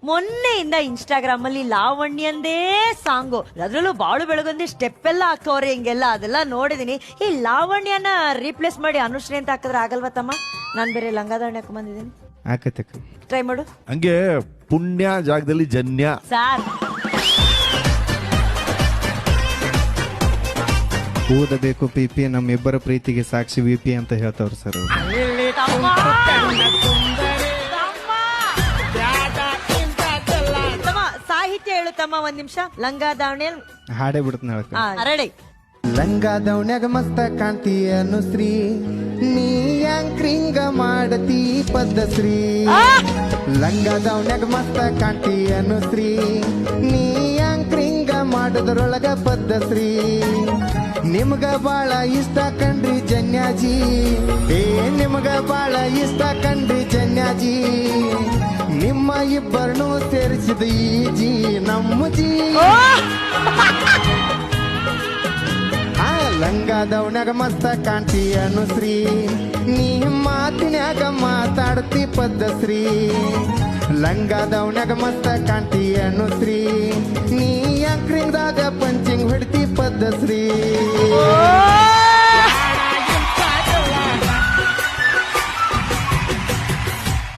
ಮೊನ್ನೆಯಿಂದ Instagram ಅಲ್ಲಿ ಲಾವಣ್ಯಂದೇ song, ಅದ್ರಲ್ಲೂ ಬಾಳು ಬೆಳಗೊಂದಿ ಸ್ಟೆಪ್ ಎಲ್ಲ ಹಾಕೋರೆ ಹಿಂಗೆಲ್ಲ, ಅದೆಲ್ಲ ನೋಡಿದೀನಿ. ಈ ಲಾವಣ್ಯನ ರೀಪ್ಲೇಸ್ ಮಾಡಿ ಅನುಶ್ರೀ ಅಂತ ಹಾಕಿದ್ರೆ ಆಗಲ್ವಾ ತಮ್ಮ? ನಾನ್ ಬೇರೆ ಲಂಗಾದಾವಣಿ ಹಾಕೊಂಡ್ ಬಂದಿದ್ದೀನಿ, ಆಕತಕ್ಕ ಟ್ರೈ ಮಾಡು. ಹಂಗೆ ಪುಣ್ಯ ಜಾಗದಲ್ಲಿ ಜನ್ಯ. ಸಾರ್ ಓದಬೇಕು ಪಿಪಿ, ನಮ್ಮಿಬ್ಬರ ಪ್ರೀತಿಗೆ ಸಾಕ್ಷಿ ವಿಪಿ ಅಂತ ಹೇಳ್ತಾವ್ರು ಸರ್ ಅವ್ರು. ತಮ್ಮ ಸಾಹಿತ್ಯ ಹೇಳು ತಮ್ಮ, ಒಂದ್ ನಿಮಿಷ. ಲಂಗಾದಾವಣಿ ಹಾಡೇ ಬಿಡ್ತಾನೆ ಹೇಳಕ. ಅರಳಿ ಲಂಗ ದೌಣ್ಯಾಗ ಮಸ್ತ ಕಾಣ್ತಿ ಅನುಶ್ರೀ, ನೀ ಯಾಂಕ್ರಿಂಗ ಮಾಡತಿ ಪದ್ಧಶ್ರೀ. ಲಂಗ ದೌಣ್ಯಾಗ ಮಸ್ತ ಕಾಣ್ತಿ ಅನುಶ್ರೀ, ನೀ ಯಾಂಕ್ರಿಂಗ ಮಾಡೋದ್ರೊಳಗ ಪದ್ಧಶ್ರೀ. ನಿಮ್ಗ ಬಾಳ ಇಷ್ಟ ಕಂಡ್ರಿ ಜನ್ಯಾಜಿ, ನಿಮ್ಗ ಬಾಳ ಇಷ್ಟ ಕಂಡ್ರಿ ಜನ್ಯಾಜಿ. ನಿಮ್ಮ ಇಬ್ಬರನ್ನು ಸೇರಿಸಿದ ಈ ಜಿ ನಮ್ಮ ಜಿ. ಲಂಗ ದೌಣ್ಯಾಗ ಮಸ್ತ ಕಾಣ್ತಿ ಅನುಶ್ರೀ, ನೀ ಮಾತಿನ್ಯಾಗ ಮಾತಾಡ್ತಿ ಪದ್ಧಶ್ರೀ. ಲಂಗ ದೌಣ್ಯಾಗ ಮಸ್ತ ಕಾಣ್ತಿ ಅನುಶ್ರೀ, ನೀ ಅಂಕ್ರಿಂಗ್ದಾಗ ಪಂಚಿಂಗ್ ಹೊಡ್ತಿ ಪದ್ಧಶ್ರೀ.